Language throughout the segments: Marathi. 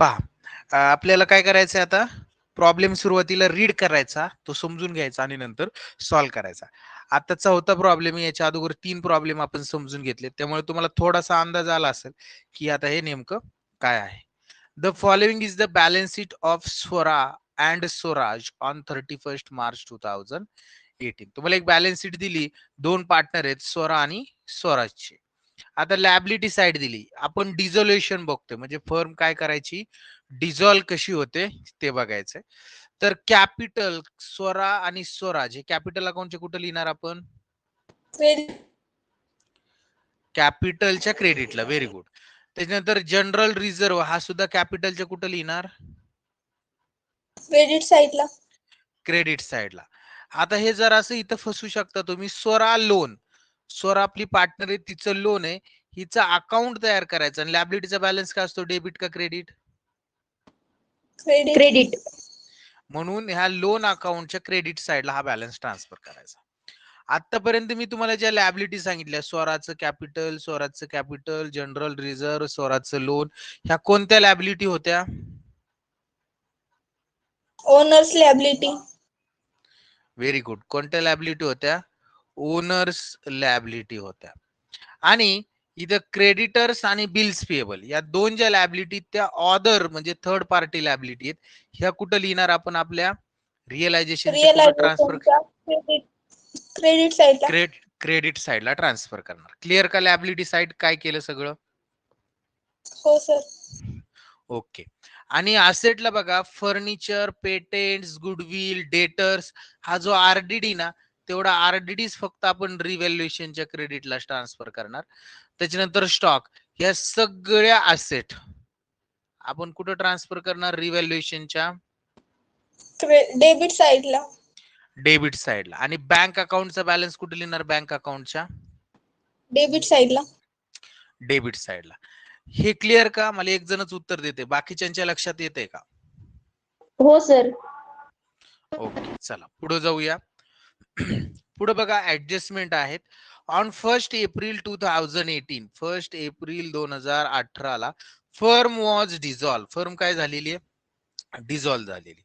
पहा, आपल्याला काय करायचं आता, प्रॉब्लेम सुरुवातीला रीड करायचा, तो समजून घ्यायचा आणि नंतर सॉल्व्ह करायचा. आता चौथा प्रॉब्लेम, याच्या अगोदर 3 प्रॉब्लेम आपण समजून घेतले, त्यामुळे तुम्हाला थोडासा अंदाज आला असेल की आता हे नेमकं काय आहे. The following is the balance sheet of Swara and Swaraj on 31 March 2018. तुम्हाला एक बॅलन्स शीट दिली, 2 पार्टनर आहेत स्वरा आणि स्वराजचे. आता लॅबिलिटी साइड दिली, आपण डिझोल्युशन बघतोय, म्हणजे फर्म काय करायची, डिझॉल्व कशी होते ते बघायचंय. तर कॅपिटल स्वरा आणि स्वराज हे कॅपिटल अकाउंटचे कुठे लिहिणार आपण, कॅपिटलच्या क्रेडिटला. Very good. त्याच्यानंतर जनरल रिझर्व हा सुद्धा कॅपिटलच्या कुठे लिहिणार, क्रेडिट साईडला. क्रेडिट साइडला. आता हे जर असं इथं फसू शकता तुम्ही, स्वरा लोन, स्वरा आपली पार्टनर आहे, तिचं लोन आहे, हिचा अकाउंट तयार करायचं आणि लॅबिलिटीचा बॅलन्स काय असतो, डेबिट का क्रेडिट, क्रेडिट. म्हणून ह्या लोन अकाउंटच्या क्रेडिट साइडला हा बॅलन्स ट्रान्सफर करायचा. आतापर्यंत मी तुम्हाला ज्या लॅबिलिटी सांगितल्या, स्वराजचं कॅपिटल, जनरल रिझर्व, स्वराजचं लोन, ह्या कोणत्या लॅबिलिटी होत्या, ओनर्स लॅबिलिटी. Very good. कोणत्या लॅबिलिटी होत्या, ओनर्स लॅबिलिटी होत्या. आणि इथं क्रेडिटर्स आणि बिल्स पेएबल या दोन ज्या लॅबिलिटी, त्या ऑदर म्हणजे थर्ड पार्टी लॅबिलिटी आहेत, ह्या कुठं लिहिणार आपण, आपल्या रिअलायझेशनच्या कुठं ट्रान्सफर, क्रेडिट साईडला. क्रेडिट साइडला ट्रान्सफर करणार. क्लिअर का लॅबिलिटी साइड काय केलं सगळं, हो सर. ओके. आणि असेटला बघा, फर्निचर, पेटेंट्स, गुडविल, डेटर्स, हा जो आरडीडी ना, तेवढा आरडीडी फक्त आपण रिव्हॅल्युएशनच्या क्रेडिटला ट्रान्सफर करणार. त्याच्यानंतर स्टॉक, या सगळ्या असेट आपण कुठं ट्रान्सफर करणार, रिव्हॅल्युएशनच्या डेबिट साईडला. डेबिट साइडला. आणि बँक अकाउंटचा बॅलन्स कुठे लिहिणार, बँक अकाउंटच्या डेबिट साईडला. डेबिट साइडला. हे क्लिअर का, मला एक जणच उत्तर देते, बाकीच्यांच्या लक्षात येते का, हो सर. ओके. चला पुढे जाऊया. पुढे बघा, ऍडजस्टमेंट आहेत. ऑन 1 एप्रिल 2018, 1 एप्रिल 2018 ला फर्म वॉज डिझॉल्व, फर्म काय झालेली आहे, डिझॉल्व झालेली.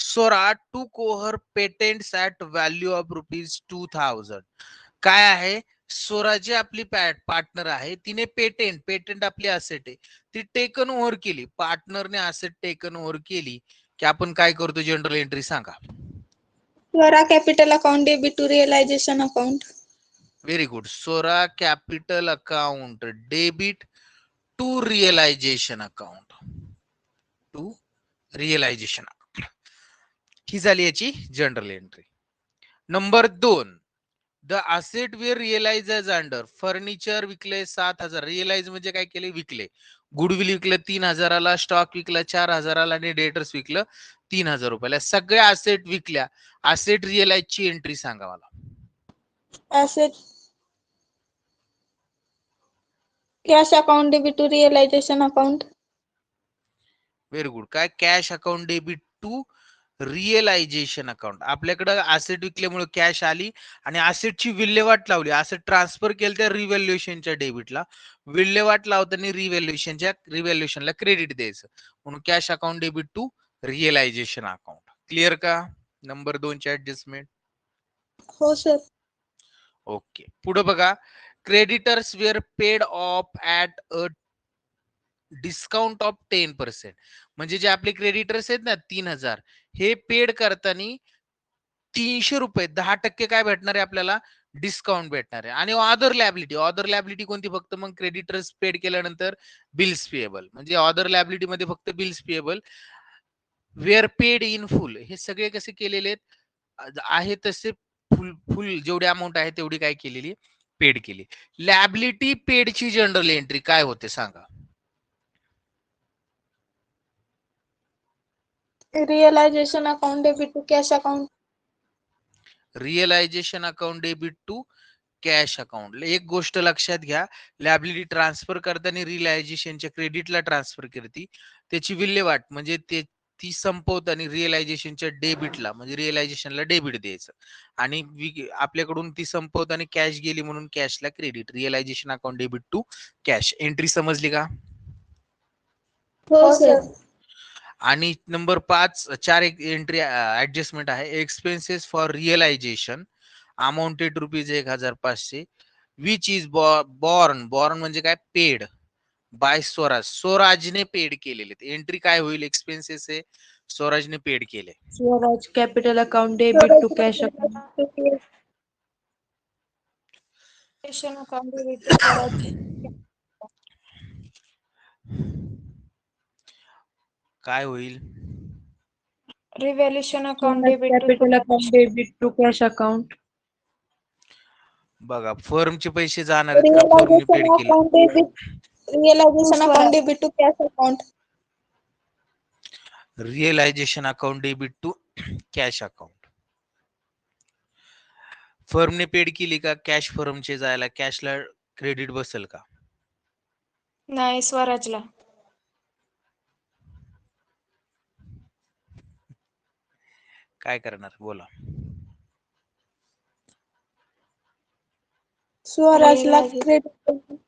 स्वरा टूक over patents at value of ₹2000. काय आहे, स्वराची आपली पार्टनर आहे, तिने पेटेंट आपली असेट आहे, ती टेकन ओव्हर केली, पार्टनरने असेट टेकन ओव्हर केली की आपण काय करतो, जनरल एंट्री सांगा. Swara capital account debit to realisation account. Very good. Swara capital account debit to realisation account, to realisation account, ही झाली याची general entry. Number 2, the asset were realise as under, furniture विकले 7,000, रिअलाइज म्हणजे काय केले, विकले. गुडविल विकलं 3,000ला, स्टॉक विकला 4,000ला आणि डेटर्स विकलं 3,000 रुपयाला. सगळ्या असेट विकल्या, असेट रिअलाइजची एंट्री सांगा मला. Asset cash account debit to realisation account. Very good. काय, cash account debit to realisation account. आपल्याकडे असेट विकल्यामुळे कॅश आली आणि असेटची विल्हेवाट लावली, असेट ट्रान्सफर केलं त्या रिव्हॅल्युएशनच्या डेबिटला, विल्हेवाट लावताना रिव्हॅल्युएशनला क्रेडिट द्यायचं, म्हणून cash account debit to realisation account. Clear का, नंबर 2 ची ऍडजस्टमेंट. हो सर. ओके. पुढे बघा, creditors were paid off at a discount of 10%, म्हणजे जे आपले क्रेडिटर्स आहेत ना 3,000, हे पेड करताना 300 रुपये 10% काय भेटणार आहे आपल्याला, डिस्काउंट भेटणार आहे. आणि ऑदर लॅबिलिटी कोणती, फक्त मग क्रेडिटर्स पेड केल्यानंतर बिल्स पेएबल, म्हणजे ऑदर लॅबिलिटी मध्ये फक्त bills payable, were paid in full, हे सगळे कसे केलेले आहेत तसे फुल जेवढी अमाऊंट आहे तेवढी काय केलेली, पेड केली. लॅबिलिटी पेडची जनरल एंट्री काय होते सांगा. Realisation account debit to cash account. Realisation account debit to cash account. एक गोष्ट लक्षात घ्या, लॅबिलिटी ट्रान्सफर करताना रिअलायझेशनच्या क्रेडिटला ट्रान्सफर करते, त्याची विल्हेवाट म्हणजे ती संपवताना रिअलायझेशनच्या डेबिटला म्हणजे रिअलायझेशनला डेबिट द्यायचं, आणि आपल्याकडून ती संपवताना कॅश गेली म्हणून कॅशला credit. Realisation account debit to cash. Entry समजली का, हो सर. आणि नंबर 5 4 एंट्री ऍडजस्टमेंट आहे. Expenses for realisation amounted rupees 1500 which is borne म्हणजे काय पेड बाय स्वराज. स्वराजने पेड केलेले एंट्री काय होईल? एक्सपेन्सेस आहे स्वराजने पेड केले. Swaraj capital account debit to cash account. account debit to Swaraj. काय होईल? Revaluation account Swaraj debit to capital account debit to cash account. बघा फर्मचे पैसे जाणार आहेत का? फर्मने पेड केले. Realization account debit to cash account. Realisation account debit to cash account. फर्मने पेड केली का? कॅश फर्मचे जायला कॅशला क्रेडिट बसेल का? नाही, स्वराजला. काय करणार बोला. स्वराजला credit.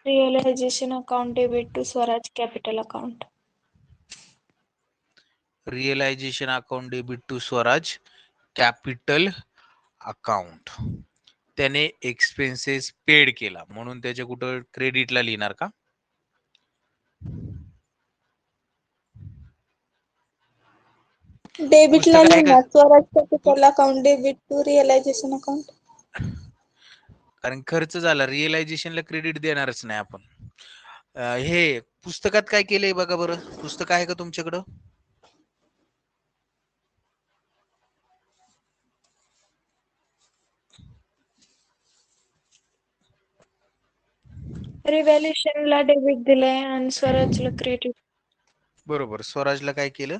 Realization account debit to Swaraj capital account. Realisation account debit to Swaraj capital account. त्याने एक्सपेन्सेस पेड केला म्हणून त्याच्या कुठं क्रेडिटला लिहिणार का? डेबिटला लिहिणार. Swaraj capital account debit to realisation account. कारण खर्च झाला, रिअलायझेशनला क्रेडिट देणारच नाही आपण. हे पुस्तकात काय केलंय बघा बरं. पुस्तक आहे का तुमच्याकडं? रिव्हॅल्युशनला डेबिट दिलंय आणि स्वराजला क्रेडिट. बरोबर. स्वराजला काय केलं?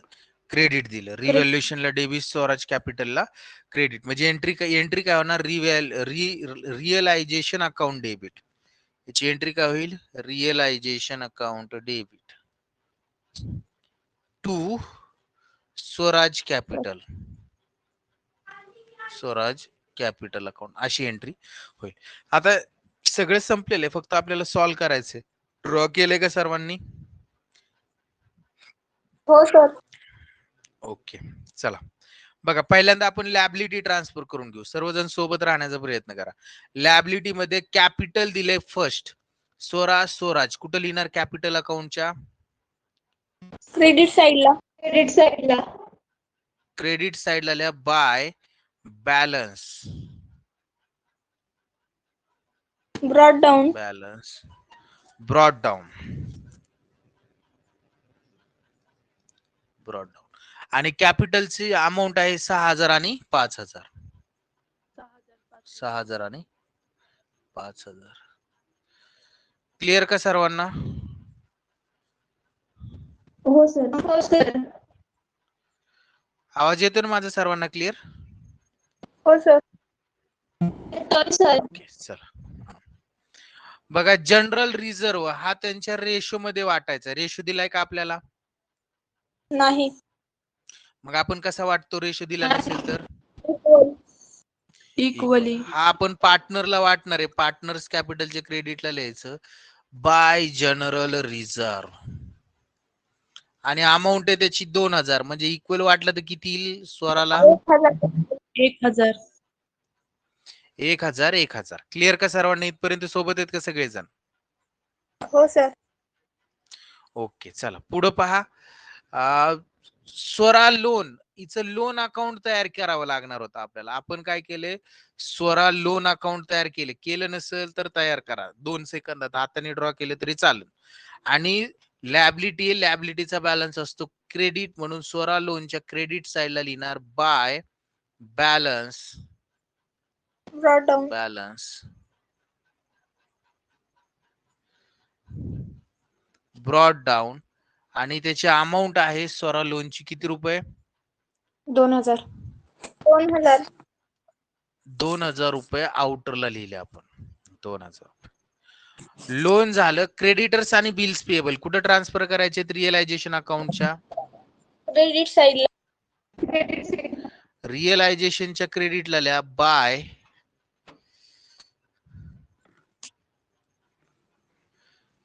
क्रेडिट दिलं. रिव्हॅल्युएशनला डेबिट, स्वराज कॅपिटलला क्रेडिट. म्हणजे एंट्री काय होणार? Realisation account debit. याची एंट्री काय होईल? Realisation account debit to Swaraj capital. Swaraj capital account अशी एंट्री होईल. आता सगळे संपलेले, फक्त आपल्याला सॉल्व्ह करायचे. ड्रॉ केले का सर्वांनी? हो सर. ओके चला बघा. पहिल्यांदा आपण लॅबिलिटी ट्रान्सफर करून घेऊ. सर्वजण सोबत राहण्याचा प्रयत्न करा. लॅबिलिटी मध्ये कॅपिटल दिले फर्स्ट. स्वराज कुठं लिहिणार? कॅपिटल अकाउंटच्या क्रेडिट साइडला. क्रेडिट साइडला लिहा by balance. Brought down. Brought down. आणि कॅपिटलची अमाऊंट आहे 6000 आणि 5000. 6000 आणि 5000. क्लिअर का सर्वांना? हो सर. हो सर. आवाज येतो ना माझा सर्वांना? क्लिअर? हो सर. सर. ओके चला. बघा जनरल रिझर्व हा त्यांच्या रेशो मध्ये वाटायचा. रेशो दिलाय का आपल्याला? नाही. मग आपण कसा वाटतो रेशो दिला नसेल तर? Equally. हा आपण पार्टनरला वाटणार आहे. पार्टनर्स कॅपिटलचे क्रेडिटला लिहायचं बाय जनरल रिझर्व. आणि अमाऊंट आहे त्याची 2000. म्हणजे इक्वल वाटलं तर किती येईल स्वराला? 1000. 1000. क्लिअर का सर्वांना? इथपर्यंत सोबत आहेत का सगळेजण? हो सर. ओके चला पुढे पहा. स्वरा लोन, हिचं लोन अकाउंट तयार करावं लागणार होतं आपल्याला. आपण काय केले? स्वरा लोन अकाउंट तयार केलं नसेल तर तयार करा. 2 सेकंदात हाताने ड्रॉ केले तरी चालेल. आणि लॅबिलिटीचा बॅलन्स असतो क्रेडिट, म्हणून स्वरा लोनच्या क्रेडिट साइडला लिहिणार by balance. Brought down. Brought down. आणि त्याची अमाऊंट आहे स्वरा लोनची किती रुपये? 2000. 2000 रुपये आउटरला लिहिले आपण. 2000. लोन झालं. क्रेडिटर्स आणि बिल्स पेएबल कुठे ट्रान्सफर करायचे? रिअलायझेशन अकाउंटच्या क्रेडिट साइडला. रिअलायझेशनच्या क्रेडिटला लिहा बाय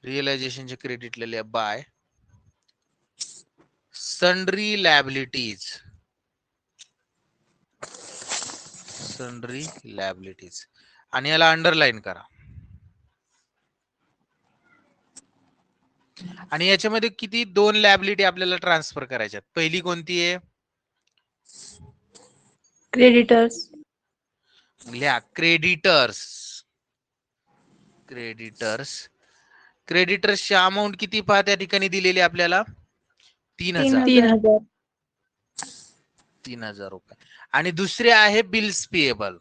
रिअलायझेशनच्या क्रेडिटला लिहा bye sundry liabilities. Sundry liabilities आणि याला अंडरलाईन करा. आणि याच्यामध्ये किती 2 लॅबिलिटी आपल्याला ट्रान्सफर करायच्यात. पहिली कोणती आहे? क्रेडिटर्स. लिहा क्रेडिटर्स. क्रेडिटर्स. क्रेडिटर्सची अमाऊंट किती पहा त्या ठिकाणी दिलेली आपल्याला 3000. 3000. 3000 रुपये. आणि दुसरे आहे बिल्स पेएबल.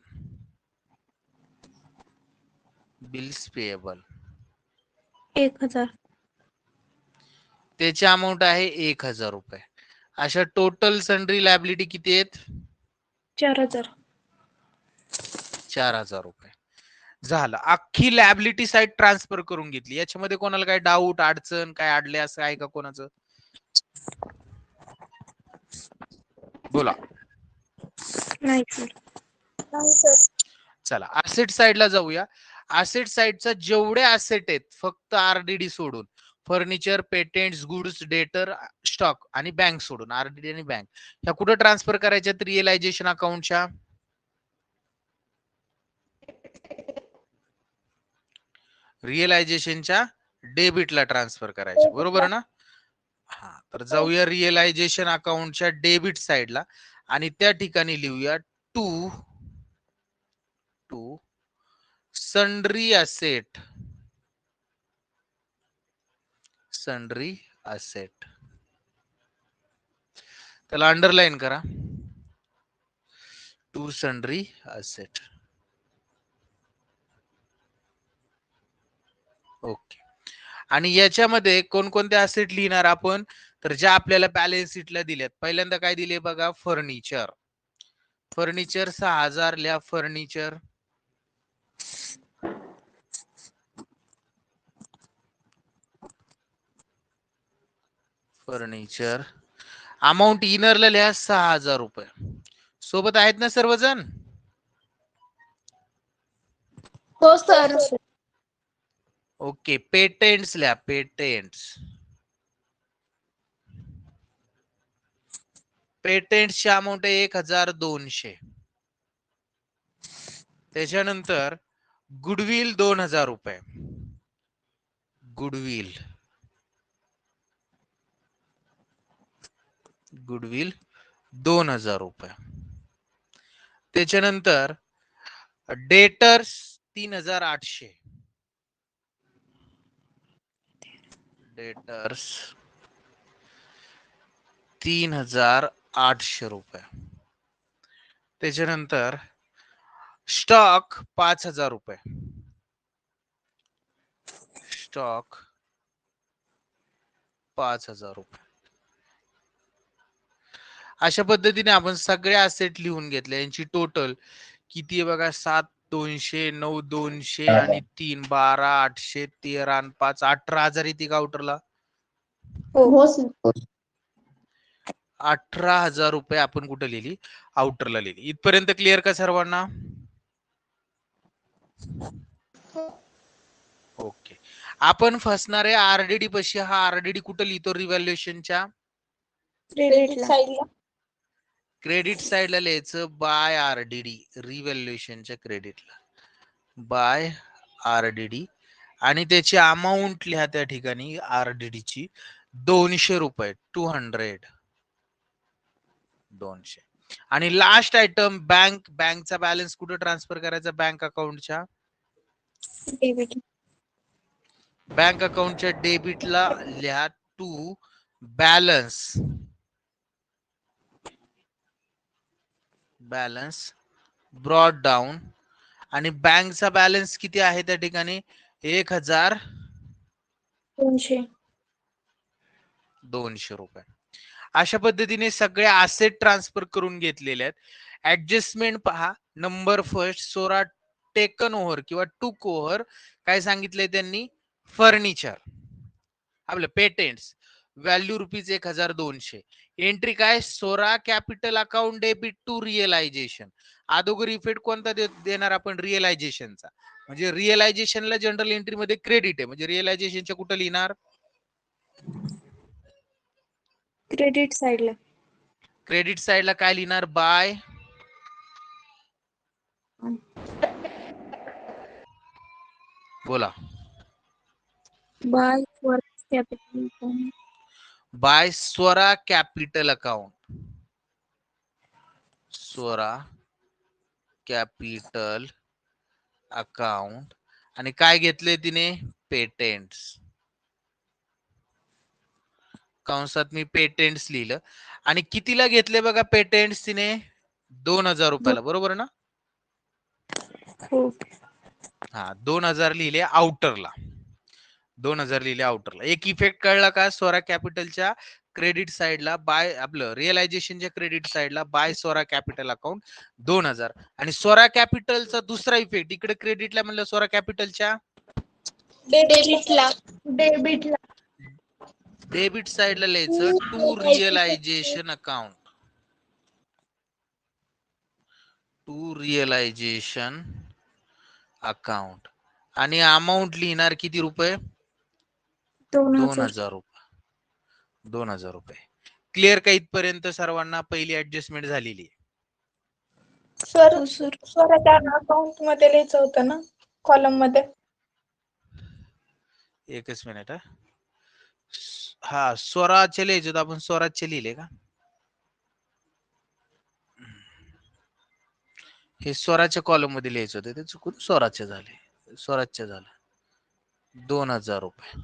Bills payable 1000. त्याची अमाऊंट आहे 1000 रुपये. अशा टोटल सन्ड्री लॅबिलिटी किती आहेत? 4000. 4000 रुपये. झालं. अख्खी लॅबिलिटी साईड ट्रान्सफर करून घेतली. याच्यामध्ये कोणाला काय डाऊट अडचण काय अडले असं आहे का कोणाचं? बोला. नाही सर. चला असेट साइडला जाऊया. असेट साइडचा जेवढे असेट आहेत फक्त आरडीडी सोडून, फर्निचर, पेटेंट्स, गुड्स, डेटर, स्टॉक आणि बँक सोडून, आरडीडी आणि बँक ह्या कुठे ट्रान्सफर करायच्या? रिअलायझेशन अकाउंटच्या रिअलायझेशनच्या डेबिटला ट्रान्सफर करायचे, बरोबर ना? हा, तर जाऊया रिअलायझेशन अकाउंटच्या डेबिट साइडला आणि त्या ठिकाणी लिहूया to sundry asset. Sundry asset त्याला अंडरलाईन करा. To sundry asset. ओके. आणि याच्यामध्ये कोणकोणते असेट लिहिणार आपण? तर ज्या आपल्याला बॅलन्स शीटला दिल्यात. पहिल्यांदा काय दिले बघा? फर्निचर. फर्निचर 6000 लिहा. फर्निचर फर्निचर अमाऊंट इनरला लिहा 6000 रुपये. सोबत आहेत ना सर्वजण? हो सर. ओके. पेटेंट्स लिहा. पेटेंट्स. पेटेंट्सची अमाऊंट आहे 1200. त्याच्यानंतर गुडविल 2000 रुपये. गुडविल 2000 रुपये. त्याच्यानंतर डेटर्स 3800. डेटर्स 3800 रुपये. त्याच्यानंतर स्टॉक 5000 रुपये. स्टॉक 5000 रुपये. अशा पद्धतीने आपण सगळे असेट लिहून घेतले. यांची टोटल किती आहे बघा? 7200, 9200 आणि 3 12800, 13 आणि 5 18000 येते का आउटरला? हो सर. 18000 रुपये आपण कुठे लिहिली? आउटरला लिहिली. इथपर्यंत क्लिअर का सर्वांना? ओके. आपण फसणारे आरडीडी पशी. हा आरडीडी कुठे लिहितो? रिव्हॅल्युएशनच्या क्रेडिट साईडला. क्रेडिट साइडला लिहायचं बाय आरडीडी. रिव्हॅल्युएशनच्या क्रेडिटला बाय आरडीडी आणि त्याची अमाऊंट लिहा त्या ठिकाणी आरडीडीची 200 रुपये. 200. आणि लास्ट आयटम बँक. बँकचा बॅलन्स कुठे ट्रान्सफर करायचा? बँक अकाउंटच्या डेबिट. बँक अकाउंटच्या डेबिटला लिहा to balance. Balance brought down. आणि बँकचा बॅलन्स किती आहे त्या ठिकाणी? 1200 रुपये. अशा पद्धतीने सगळे असेट ट्रान्सफर करून घेतलेले आहेत. ऍडजस्टमेंट पहा. नंबर फर्स्ट सोरा टेकन ओव्हर किंवा टूक ओव्हर. काय सांगितलंय त्यांनी? फर्निचर आपलं पेटेंट्स व्हॅल्यू रुपीज 1200. एंट्री काय? Swara capital account debit to realisation. अगोदर इफेक्ट कोणता देणार आपण? रिअलायझेशनचा. म्हणजे रिअलायझेशनला जनरल एंट्री मध्ये क्रेडिट आहे, म्हणजे रिअलायझेशनच्या कुठं लिहिणार? क्रेडिट साईडला. क्रेडिट साइडला काय लिहिणार? बाय बोला. By Swaraj capital account. By Swara capital account. Swara capital account. आणि काय घेतले तिने? पेटेंट्स. कंसात मी पेटेंट्स लिहिलं. आणि कितीला घेतले बघा पेटेंट्स तिने? 2000 रुपयाला, बरोबर ना? हो. हा 2000 लिहिले आउटरला. 2000 लिहिले आउटरला. एक इफेक्ट कळला का? स्वरा कॅपिटलच्या क्रेडिट साइडला बाय, आपलं रिअलायझेशनच्या क्रेडिट साइडला बाय स्वरा कॅपिटल अकाउंट 2000. आणि स्वरा कॅपिटलचा दुसरा इफेक्ट इकडे क्रेडिटला म्हणलं, स्वरा कॅपिटलच्या डेबिटला. डेबिटला. डेबिट साइडला लिहायचं to realisation account. To realisation account. आणि अमाऊंट लिहिणार किती रुपये? 2000 रुपये. 2000 रुपये. क्लिअर का इथपर्यंत सर्वांना? पहिली ऍडजस्टमेंट झालेली आहे. सर स्वराच्या अकाउंट मध्ये लिहायचं होतं ना कॉलम मध्ये. एकच मिनिट. हा स्वराचे लिहायचे होते, आपण स्वराजचे लिहिले का? हे स्वराच्या कॉलम मध्ये लिहायचे होते, ते चुकून स्वराचे झाले. स्वराजचे झालं 2000 रुपये.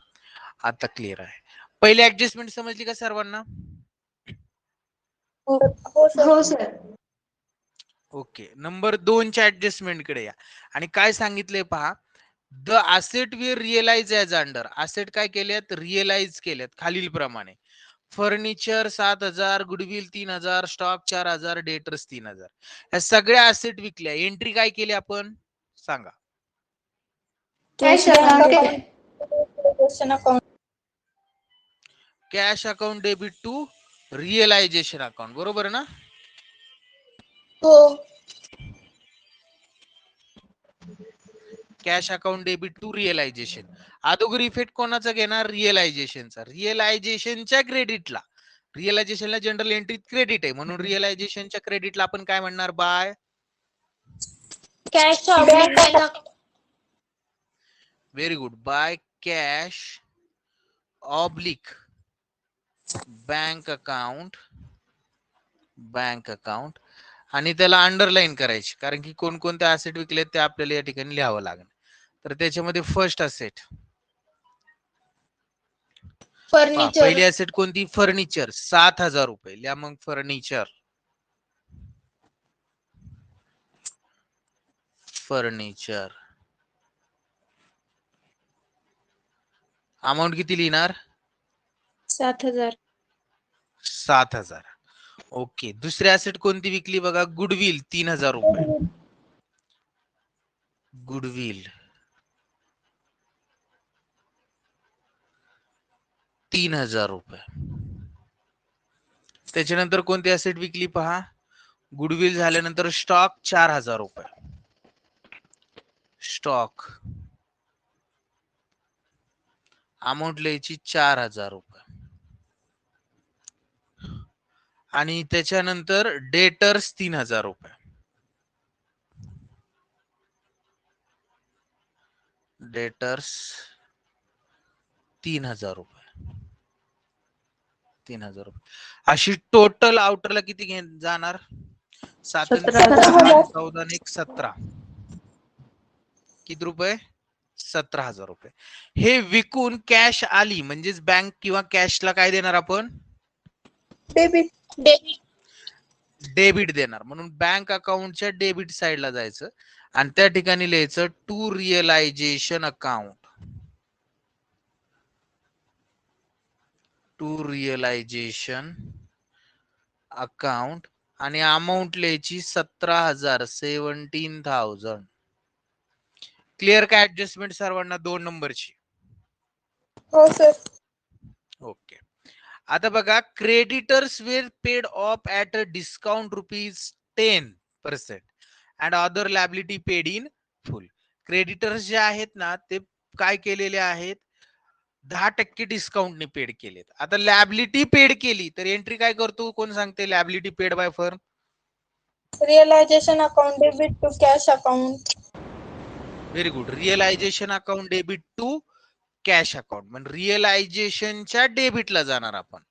आता क्लिअर आहे. पहिली ऍडजस्टमेंट समजली का सर्वांना? हो सर. ओके. नंबर 2च्या ऍडजस्टमेंट कडे या. आणि काय सांगितलंय पहा. The asset we realise as under. Asset काय केलेत? रिअलाइज केलेत खालील प्रमाणे. Furniture 7000, goodwill 3000, stock 4000, debtors 3000. या सगळ्या असेट विकल्या. एंट्री काय केली आपण? सांगा. Cash account. Cash account debit to realisation account, बरोबर ना? हो. Cash account debit to realisation. अगोदर इफेक्ट कोणाचा घेणार? रिअलायझेशनचा. रिअलायझेशनच्या क्रेडिटला. रिअलायझेशनला जनरल एंट्रीत क्रेडिट आहे, म्हणून रिअलायझेशनच्या क्रेडिटला आपण काय म्हणणार? By cash. Very good. By cash oblique bank account. Bank account. आणि त्याला अंडरलाईन करायची, कारण की कोणकोणते असेट विकलेत ते आपल्याला या ठिकाणी लिहावं लागेल. तर त्याच्यामध्ये फर्स्ट असेट, पहिली असेट कोणती? फर्निचर 7000 रुपये. लिहा मग फर्निचर. फर्निचर अमाऊंट किती लिहिणार? 7000. 7000. ओके. दुसरी असेट कोणती विकली बघा? गुडविल 3000 रुपये. गुडविल 3000 रुपये. त्याच्यानंतर कोणती असेट विकली पहा? गुडविल झाल्यानंतर स्टॉक 4000 रुपये. स्टॉक अमाऊंट लिहायची 4000 रुपये. आणि त्याच्यानंतर डेटर्स 3000 रुपये. डेटर्स 3000 रुपये. 3000 रुपये. अशी टोटल आउटरला किती जाणार? 7 14 1 17. किती रुपये? 17000 रुपये. हे विकून कॅश आली म्हणजेच बँक किंवा कॅशला काय देणार आपण? डेबिट देणार. म्हणून बँक अकाउंटच्या डेबिट साइडला जायचं आणि त्या ठिकाणी लिहायचं to realisation account. To realisation account. आणि अमाऊंट लिहायची 17000. 17,000. क्लिअर का ऍडजस्टमेंट सर्वांना 2 नंबरची? हो सर. ओके. आता बघा, creditors were paid off at a discount ₹10% and other liability paid in full. Creditors जे आहेत ना ते काय केलेले आहेत, 10% डिस्काउंटने पेड केलेत. आता लॅबिलिटी पेड केली तर एंट्री काय करतो, कोण सांगते? Liability paid by firm. Realisation account debit to cash account. Very good. Realisation account debit to cash account, म्हणजे रिअलायझेशनच्या डेबिटला जाणार आपण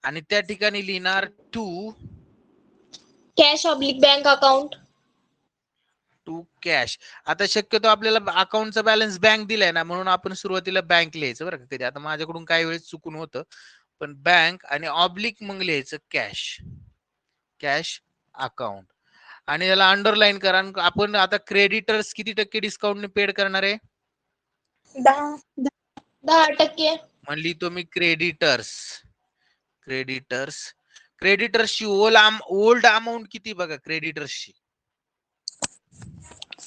आणि त्या ठिकाणी लिहिणार to cash oblique bank account. To cash. आता शक्यतो आपल्याला अकाउंटचा बॅलन्स बँक दिलाय ना, म्हणून आपण सुरुवातीला बँक लिहायचं बरं का. कधी आता माझ्याकडून काही वेळेस चुकून होतं, पण बँक आणि ऑब्लिक मग लिहायचं कॅश, कॅश अकाउंट. आणि याला अंडरलाईन करा. आपण आता क्रेडिटर्स किती टक्के डिस्काउंटने पेड करणार आहे? 10%. म्हणली तो मी क्रेडिटर्स. क्रेडिटर्सची ओल्ड अमाऊंट किती बघा क्रेडिटर्सची?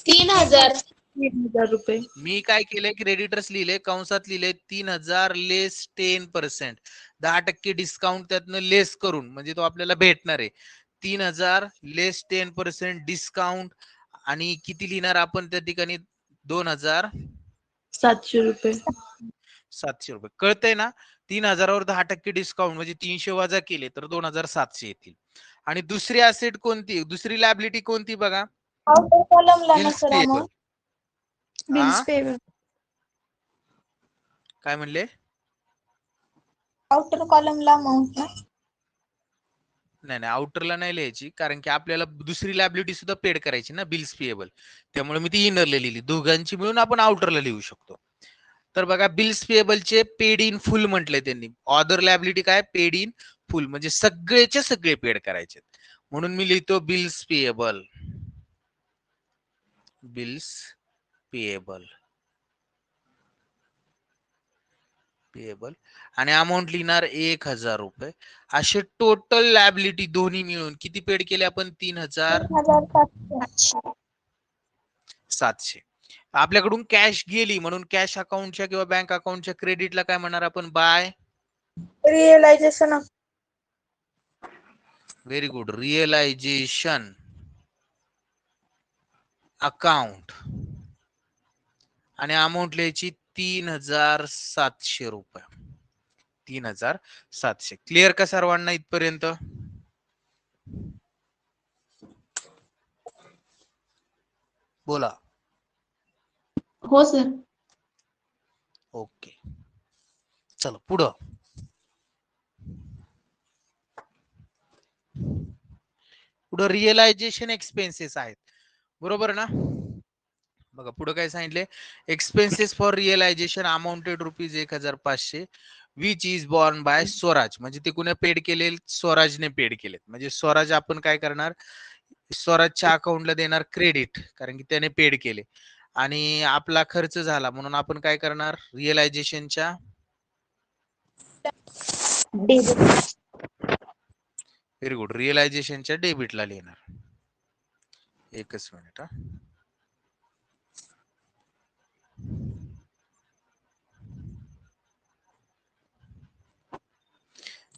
3000. 3000 रुपये. मी काय केलंय, क्रेडिटर्स लिहिले, कंसात लिहिले 3000 लेस 10%. 10% डिस्काउंट त्यातनं लेस करून म्हणजे तो आपल्याला भेटणार आहे 3000 लेस 10% डिस्काउंट. आणि किती लिहिणार आपण त्या ठिकाणी? 700 रुपये. 2700 रुपये. कळतंय ना? 3000वर 10% डिस्काउंट म्हणजे 300 वजा केले तर 2700 येतील. आणि दुसरी असेट कोणती, दुसरी लॅबिलिटी कोणती बघा? आउटर कॉलमला बिल्स नसेल पेएबल. अमाउंट. Bills payable. काय म्हणले? आउटर कॉलमला अमाउंट ना. नाही आउटरला नाही लिहायची, कारण की आपल्याला दुसरी लॅबिलिटी सुद्धा पेड करायची ना, बिल्स पेएबल. त्यामुळे मी ती इनरला लिहिली. दोघांची मिळून आपण आउटरला लिहू शकतो. तर बघा, बिल्स पेएबलचे पेड इन फुल म्हटलंय त्यांनी. अदर लॅबिलिटी काय? पेड इन फुल, म्हणजे सगळेचे सगळे पेड करायचे. म्हणून मी लिहितो बिल्स पेएबल. बिल्स पेएबल आणि अमाऊंट लिहिणार 1000 रुपये. असे टोटल लॅबिलिटी दोन्ही मिळून किती पेड केले आपण? 3700. आपल्याकडून कॅश गेली म्हणून कॅश अकाउंटच्या किंवा बँक अकाउंटच्या क्रेडिटला काय म्हणणार आपण? By realisation. Very good. Realisation account आणि अमाऊंट लिहायची 3700 रुपये. 3700. क्लिअर का सर्वांना इथपर्यंत? बोला. हो सर. ओके, चलो पुढं. पुढं रिअलायझेशन एक्सपेन्सेस आहेत, बरोबर ना? बघा पुढे काय सांगितले? Expenses for realisation amounted ₹1500 which is borne by Swaraj. म्हणजे ते कुणी पेड केले? स्वराजने पेड केलेत. म्हणजे स्वराज आपण काय करणार? स्वराजच्या अकाउंटला देणार क्रेडिट, कारण की त्याने पेड केले. आणि आपला खर्च झाला म्हणून आपण काय करणार? रिअलायझेशनच्या व्हेरी गुड. रिअलायझेशनच्या डेबिटला लिहिणार. एकच मिनिट हा.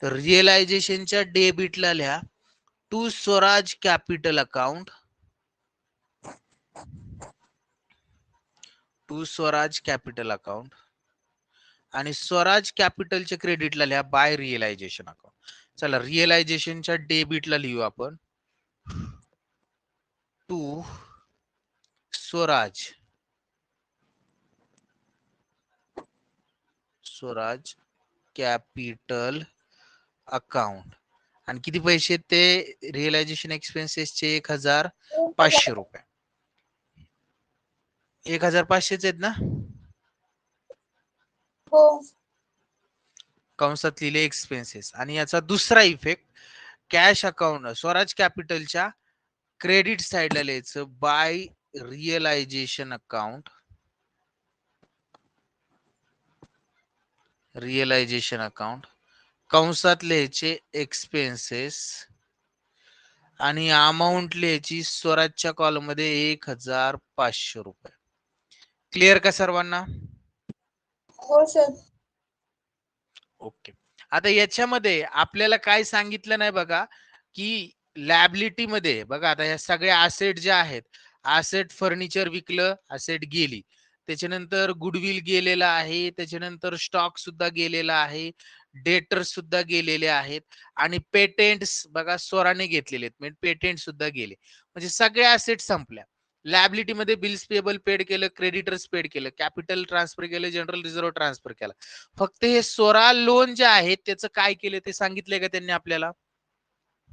तर रिअलायझेशनच्या डेबिटला लिहा to Swaraj capital account. To Swaraj capital account. आणि स्वराज कॅपिटलच्या क्रेडिटला लिहा बाय रिअलायझेशन अकाउंट. चला रिअलायझेशनच्या डेबिटला लिहू आपण टू स्वराज कॅपिटल अकाउंट. आणि किती पैसे ते? रिअलायझेशन एक्सपेन्सेसचे 1500 रुपये. 1500 आहेत ना? हो. कंसात लिहिले एक्सपेन्सेस. आणि याचा दुसरा इफेक्ट, कॅश अकाउंट स्वराज कॅपिटलच्या क्रेडिट साइडला लिहायचं by realisation account. Realisation account कंसात लिहायचे एक्सपेन्सेस आणि अमाऊंट लिहायची स्वराजच्या कॉलम मध्ये 1500 रुपये. क्लिअर का सर्वांना? हो सर. ओके. आता याच्यामध्ये आपल्याला काय सांगितलं नाही बघा, की लॅबिलिटी मध्ये बघा, आता या सगळ्या असेट ज्या आहेत, ॲसेट फर्निचर विकलं, ॲसेट गेली. त्याच्यानंतर गुडविल गेलेला आहे, त्याच्यानंतर स्टॉक सुद्धा गेलेला आहे, डेटर सुद्धा गेलेले आहेत आणि पेटेंट्स बघा स्वराने घेतलेले आहेत, म्हणजे पेटेंट सुद्धा गेले. म्हणजे सगळ्या ॲसेट संपल्या. लॅबिलिटी मध्ये बिल्स पेबल पेड केलं, क्रेडिटर्स पेड केलं, कॅपिटल ट्रान्सफर केलं, जनरल रिझर्व्ह ट्रान्सफर केला. फक्त हे 16 लोन जे आहेत त्याचं काय केलं ते सांगितलंय का त्यांनी आपल्याला?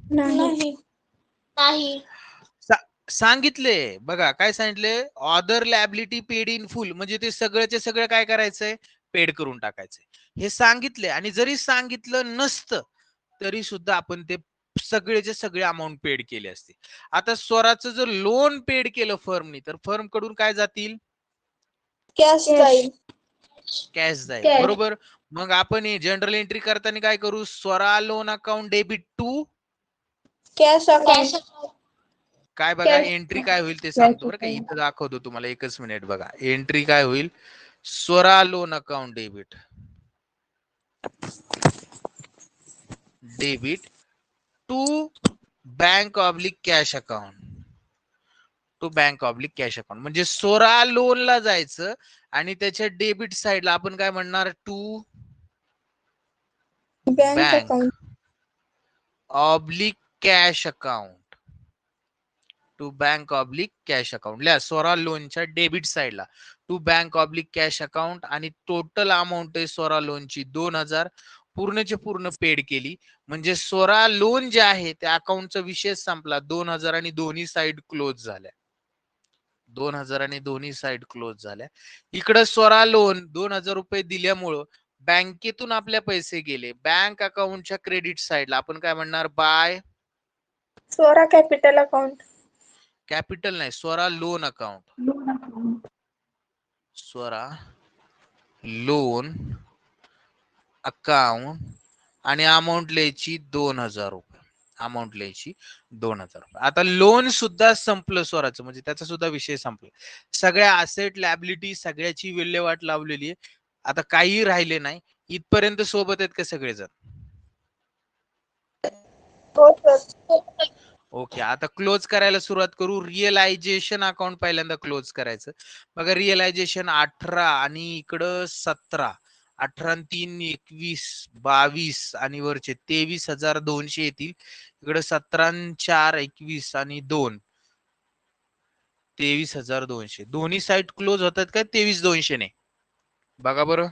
नाही. नाही. सांगितले बघा, काय सांगितले? ऑदर लॅबिलिटी पेड इन फुल, म्हणजे ते सगळ्याचे सगळं काय करायचंय? पेड करून टाकायचंय हे सांगितले. आणि जरी सांगितलं नसतं तरी सुद्धा आपण ते सगळेचे सगळे अमाऊंट पेड केले असते. आता स्वराचं जर लोन पेड केलं फर्मनी तर फर्म कडून काय जातील? कॅश जाईल. कॅश जाईल, Cash. बरोबर. मग आपण जनरल एंट्री करताना काय करू? Swara loan account debit to cash Cash account. account. काय बघा, Cash. एंट्री काय होईल ते सांगतो बरं का. इथं दाखवतो तुम्हाला, एकच मिनिट बघा. एंट्री काय होईल? Swara loan account debit to bank oblique cash account, to bank oblique cash account. म्हणजे स्वरा लोनला जायचं आणि त्याच्या डेबिट साइडला आपण काय म्हणणार? To bank bank account. Oblique cash account, to bank oblique cash account. लिहा, स्वरा लोनच्या डेबिट साइडला to bank oblique cash account. आणि टोटल अमाऊंट आहे स्वरा लोनची 2000, पूर्णचे पूर्ण पेड केली. म्हणजे स्वरा लोन जे आहे त्या अकाउंटचा विषय संपला. 2000 आणि दोन्ही साइड क्लोज झाल्या. 2000 आणि दोन्ही साइड क्लोज झाल्या. इकडे स्वरा लोन 2000 रुपये दिल्यामुळं बँकेतून आपल्या पैसे गेले. बँक अकाउंटच्या क्रेडिट साइडला आपण काय म्हणणार? By Swara capital account. Capital नाही, Swara loan account. Swara loan account आणि अमाऊंट लिहायची 2000 रुपये. अमाऊंट लिहायची 2000 रुपये. आता लोन सुद्धा संपलं स्वराचं, म्हणजे त्याचा सुद्धा विषय संपला. सगळ्या असेट लॅबिलिटी सगळ्याची विल्हेवाट लावलेली आहे. आता काही राहिले नाही. इथपर्यंत सोबत आहेत का सगळेजण? हो सर. ओके, आता क्लोज करायला सुरुवात करू. रिअलायझेशन अकाउंट पहिल्यांदा क्लोज करायचं. बघा, रिअलायझेशन 18 आणि इकडं 17, 18 आणि 3 21, 22 आणि वरचे 23,200 येतील. इकडे 17 आणि 4 21 आणि 2 23,200. दोन्ही साईड क्लोज होतात का 23,200 ने? बघा बरं.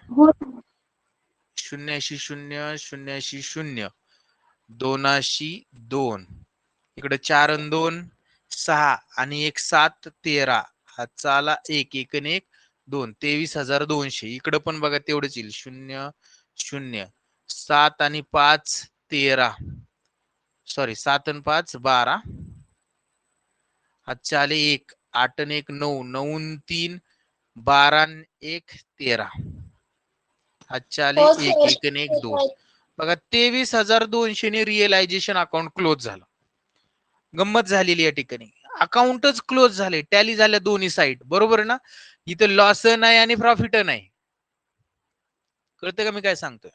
0,0 0,0 2,2 इकडे 4 आणि 2 6 आणि 1 7 13, हातचा आला 1 1 आणि 1 2, 23,200. इकडे पण बघा तेवढंच येईल. 0 0 7 आणि 5 13, सॉरी 7 आणि 5 12, हातचे आले 1 8 आणि 1 9 9 आणि 3 12 आणि 1 13, हातचे आले हो 1 सर. 1 आणि 1 2. बघा 23,200 ने रिअलायझेशन अकाउंट क्लोज झालं. गंमत झालेली या ठिकाणी. अकाउंटच क्लोज झाले, टॅली झाल्या दोन्ही साईड, बरोबर ना. इथं लॉस नाही आणि प्रॉफिट नाही. कळतं का मी काय सांगतोय?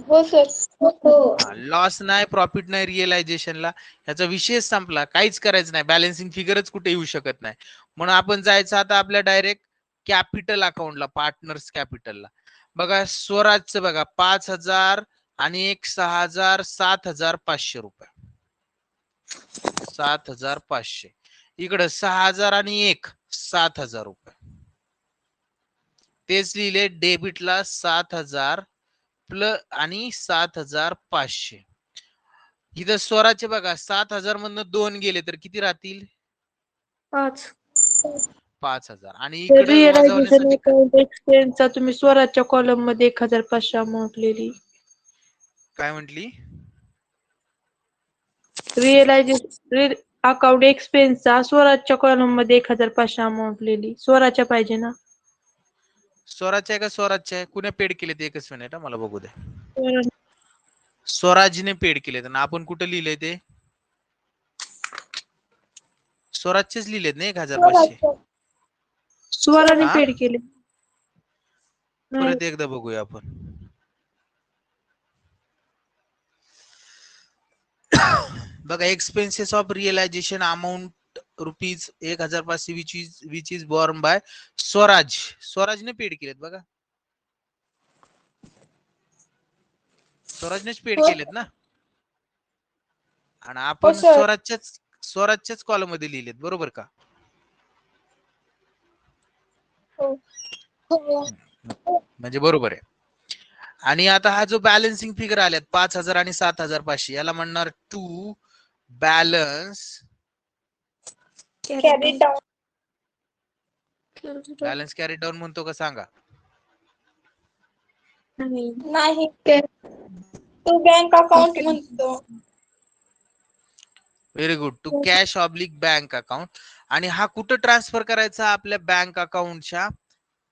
हो सर. हो. लॉस नाही, प्रॉफिट नाही रिअलायझेशनला. ह्याचा विषय संपला. काहीच करायचं नाही. बॅलन्सिंग फिगरच कुठे येऊ शकत नाही. म्हणून आपण जायचं आता आपल्या डायरेक्ट कॅपिटल अकाउंटला, पार्टनर्स कॅपिटलला. बघा स्वराजचं बघा 5,000 आणि 1 6,000 7,500 रुपये. 7,500. इकडं 6,000 आणि 1 7,000 रुपये. तेच लिहिले डेबिटला 7,000 प्लस आणि 7,500. इथं स्वराचे बघा 7,000 मधनं 2 गेले तर किती राहतील? 5,000. आणि इकडे वजा रिअलायझेशन होण्यासाठी अकाउंट एक्सपेन्सचा तुम्ही स्वराच्या कॉलम मध्ये 1,500 अमाऊंट लिहिली. काय म्हटली? रिअलायझेशन अकाउंट एक्सपेन्सचा स्वराच्या कॉलम मध्ये 1,500 अमाऊंट लिहिली. स्वराच्या पाहिजे ना? स्वराजचे आहे का स्वराजचे आहे? कुणी पेड केले ते? एकच मिनिट मला बघू दे. स्वरा- स्वराजने पेड केले तर आपण कुठे लिहिले ते? स्वराजचेच लिहिलेत ना 1,500. स्वराने हा? पेड केले. नाही. परत एकदा बघूया आपण. बघा, expenses of realisation amount rupees 1500 which is borne by Swaraj. स्वराजने पेड केलेत बघा. स्वराजनेच पेड हो. केलेत ना. आणि आपण हो, सर. स्वराजच्याच कॉलम मध्ये लिहिलेत बरोबर का? हो. हो. म्हणजे बरोबर आहे. आणि आता हा जो बॅलन्सिंग फिगर आल्यात 5000 आणि 7500 याला म्हणणार to balance carry down. Balance carry down म्हणतो का सांगा. नाही तो बँक अकाउंट म्हणतो. Very good. To cash oblique bank account. आणि हा कुठं ट्रान्सफर करायचा? आपल्या बँक अकाउंटच्या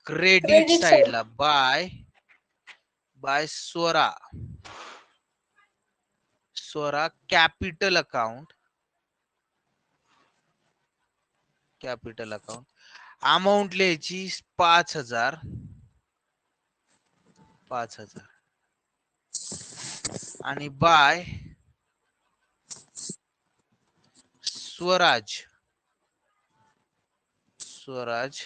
क्रेडिट Credit साइडला by Swara capital account. Amount लिहायची 5000 आणि by Swaraj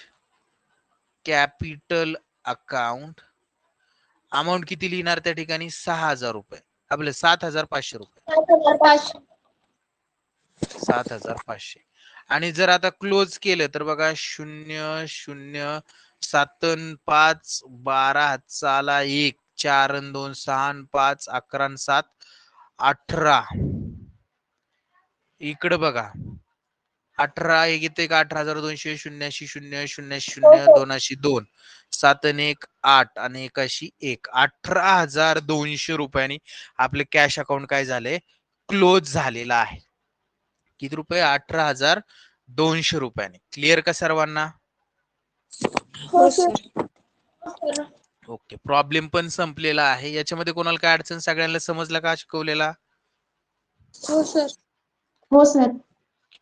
capital account. Amount किती लिहिणार त्या ठिकाणी? 6000 रुपये. आपले 7500 रुपये. 7500. आणि जर आता क्लोज केलं तर बघा 0 0 7 5 12 चाला 1 4 2 6 5 11 7 18. इकडे बघा 18 एक येते का? 18200 शून्याशी 0 0 0 2 2 7 1 8 आणि 1 1 18200 रुपयांनी आपले कॅश अकाउंट काय झाले? क्लोज झालेला आहे. किती रुपये? 18200 रुपयांनी. क्लिअर का सर्वांना? हो सर. ओके. प्रॉब्लेम पण संपलेला आहे. याच्यामध्ये कोणाला काय अडचण? सगळ्यांना समजला का शिकवलेला? हो सर. हो सर.